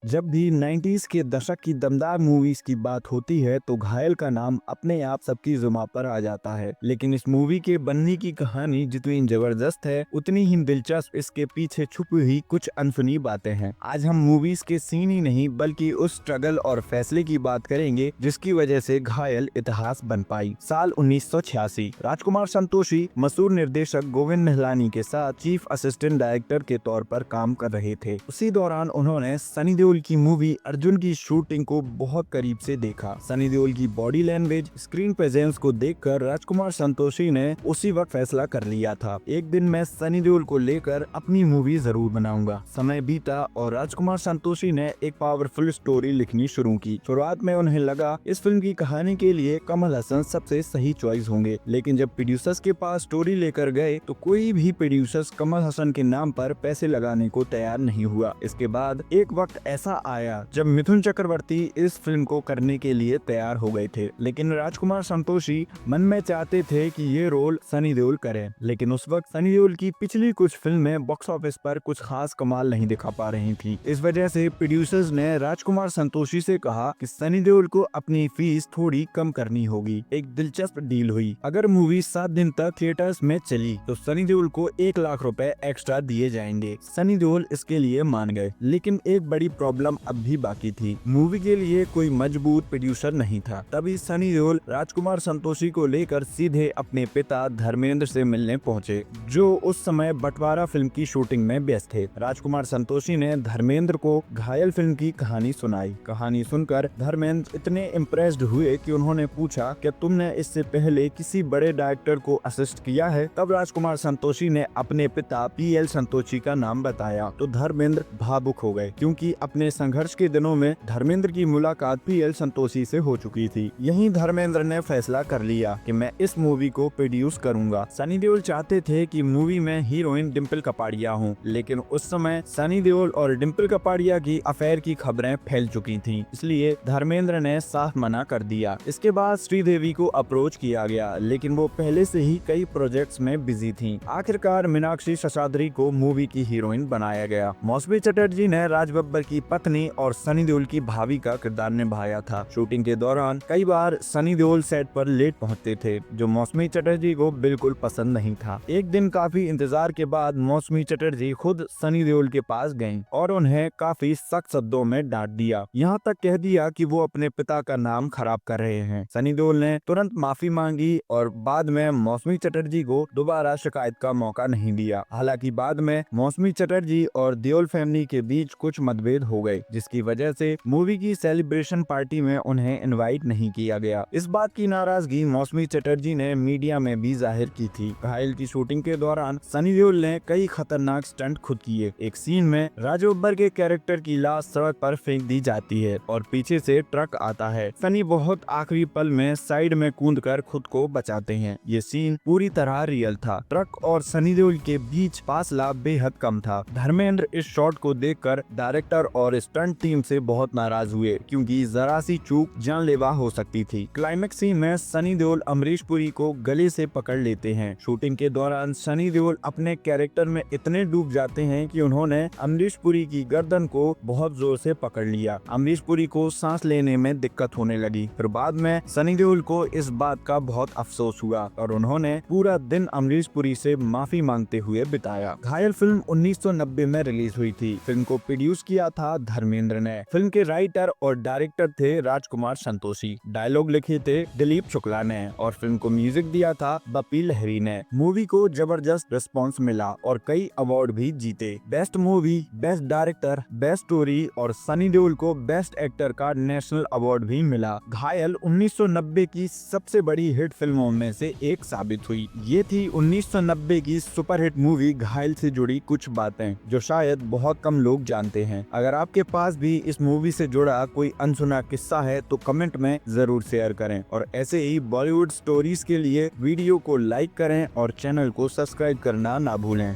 जब भी 90s के दशक की दमदार मूवीज की बात होती है तो घायल का नाम अपने आप सबकी जुबान पर आ जाता है। लेकिन इस मूवी के बनने की कहानी जितनी जबरदस्त है उतनी ही दिलचस्प इसके पीछे छुपी हुई कुछ अनसुनी बातें हैं। आज हम मूवीज के सीन ही नहीं बल्कि उस स्ट्रगल और फैसले की बात करेंगे जिसकी वजह से घायल इतिहास बन पाई। साल 1986 राजकुमार संतोषी मशहूर निर्देशक गोविंद निहलानी के साथ चीफ असिस्टेंट डायरेक्टर के तौर पर काम कर रहे थे। उसी दौरान उन्होंने सनी देओल की मूवी अर्जुन की शूटिंग को बहुत करीब से देखा। सनी देओल की बॉडी लैंग्वेज, स्क्रीन प्रेजेंस को देखकर राजकुमार संतोषी ने उसी वक्त फैसला कर लिया था, एक दिन मैं सनी देओल को लेकर अपनी मूवी जरूर बनाऊंगा। समय बीता और राजकुमार संतोषी ने एक पावरफुल स्टोरी लिखनी शुरू की। शुरुआत में उन्हें लगा इस फिल्म की कहानी के लिए कमल हसन सबसे सही चॉइस होंगे, लेकिन जब प्रोड्यूसर्स के पास स्टोरी लेकर गए तो कोई भी प्रोड्यूसर्स कमल हसन के नाम पर पैसे लगाने को तैयार नहीं हुआ। इसके बाद एक वक्त ऐसा आया जब मिथुन चक्रवर्ती इस फिल्म को करने के लिए तैयार हो गए थे, लेकिन राजकुमार संतोषी मन में चाहते थे कि ये रोल सनी देओल करें। लेकिन उस वक्त सनी देओल की पिछली कुछ फिल्में बॉक्स ऑफिस पर कुछ खास कमाल नहीं दिखा पा रही थी। इस वजह से प्रोड्यूसर्स ने राजकुमार संतोषी से कहा कि सनी देओल को अपनी फीस थोड़ी कम करनी होगी। एक दिलचस्प डील हुई। अगर मूवी 7 दिन तक थिएटर्स में चली तो सनी देओल को 1 लाख रुपए एक्स्ट्रा दिए जाएंगे। सनी देओल इसके लिए मान गए, लेकिन एक बड़ी प्रॉब्लम अब भी बाकी थी। मूवी के लिए कोई मजबूत प्रोड्यूसर नहीं था। तभी सनी देओल राजकुमार संतोषी को लेकर सीधे अपने पिता धर्मेंद्र से मिलने पहुंचे, जो उस समय बंटवारा फिल्म की शूटिंग में व्यस्त थे। राजकुमार संतोषी ने धर्मेंद्र को घायल फिल्म की कहानी सुनाई। कहानी सुनकर धर्मेंद्र इतने इम्प्रेस्ड हुए कि उन्होंने पूछा, क्या तुमने इससे पहले किसी बड़े डायरेक्टर को असिस्ट किया है? तब राजकुमार संतोषी ने अपने पिता पीएल संतोषी का नाम बताया तो धर्मेंद्र भावुक हो गए, क्योंकि अपने संघर्ष के दिनों में धर्मेंद्र की मुलाकात पीएल संतोषी से हो चुकी थी। यहीं धर्मेंद्र ने फैसला कर लिया कि मैं इस मूवी को प्रोड्यूस करूंगा। सनी देओल चाहते थे कि मूवी में हीरोइन डिम्पल कपाड़िया हो, लेकिन उस समय सनी देओल और डिम्पल कपाड़िया की अफेयर की खबरें फैल चुकी थीं, इसलिए धर्मेंद्र ने साफ मना कर दिया। इसके बाद श्रीदेवी को अप्रोच किया गया, लेकिन वो पहले से ही कई प्रोजेक्ट्स में बिजी थीं। आखिरकार मीनाक्षी शेषाद्री को मूवी की हीरोइन बनाया गया। मौसमी चटर्जी ने राज बब्बर की पत्नी और सनी देओल की भाभी का किरदार निभाया था। शूटिंग के दौरान कई बार सनी देओल सेट पर लेट पहुंचते थे, जो मौसमी चटर्जी को बिल्कुल पसंद नहीं था। एक दिन काफी इंतजार के बाद मौसमी चटर्जी खुद सनी देओल के पास गयीं और उन्हें काफी सख्त शब्दों में डांट दिया, यहाँ तक कह दिया कि वो अपने पिता का नाम खराब कर रहे हैं। सनी देओल ने तुरंत माफी मांगी और बाद में मौसमी चटर्जी को दोबारा शिकायत का मौका नहीं दिया। हालांकि बाद में मौसमी चटर्जी और देओल फैमिली के बीच कुछ मतभेद हो गए, जिसकी वजह से मूवी की सेलिब्रेशन पार्टी में उन्हें इनवाइट नहीं किया गया। इस बात की नाराजगी मौसमी चटर्जी ने मीडिया में भी जाहिर की थी। घायल की शूटिंग के दौरान सनी देओल ने कई खतरनाक स्टंट खुद किए। एक सीन में राज बब्बर के कैरेक्टर की लाश सड़क पर फेंक दी जाती है और पीछे से ट्रक आता है। सनी बहुत आखिरी पल में साइड में कूदकर खुद को बचाते हैं। ये सीन पूरी तरह रियल था। ट्रक और सनी देओल के बीच फासला बेहद कम था। धर्मेंद्र इस शॉट को देखकर डायरेक्टर और स्टंट टीम से बहुत नाराज हुए, क्योंकि जरा सी चूक जानलेवा हो सकती थी। क्लाइमेक्स सीन में सनी देओल अमरीश पुरी को गले से पकड़ लेते हैं। शूटिंग के दौरान सनी देओल अपने कैरेक्टर में इतने डूब जाते हैं कि उन्होंने अमरीश पुरी की गर्दन को बहुत जोर से पकड़ लिया। अमरीश पुरी को सांस लेने में दिक्कत होने लगी। फिर बाद में सनी देओल को इस बात का बहुत अफसोस हुआ और उन्होंने पूरा दिन अमरीश पुरी से माफी मांगते हुए बिताया। घायल फिल्म 1990 में रिलीज हुई थी। फिल्म को प्रोड्यूस किया था धर्मेंद्र ने। फिल्म के राइटर और डायरेक्टर थे राजकुमार संतोषी। डायलॉग लिखे थे दिलीप शुक्ला ने और फिल्म को म्यूजिक दिया था बप्पी लहरी ने। मूवी को जबरदस्त रिस्पॉन्स मिला और कई अवार्ड भी जीते। Best movie, best director, best story और सनी देओल को बेस्ट एक्टर का नेशनल अवार्ड भी मिला। घायल 1990 की सबसे बड़ी हिट फिल्मों में से एक साबित हुई। ये थी 1990 की सुपरहिट मूवी घायल से जुड़ी कुछ बातें जो शायद बहुत कम लोग जानते हैं। अगर आपके पास भी इस मूवी से जुड़ा कोई अनसुना किस्सा है तो कमेंट में जरूर शेयर करें और ऐसे ही बॉलीवुड स्टोरीज के लिए वीडियो को लाइक करें और चैनल को सब्सक्राइब करना ना भूलें।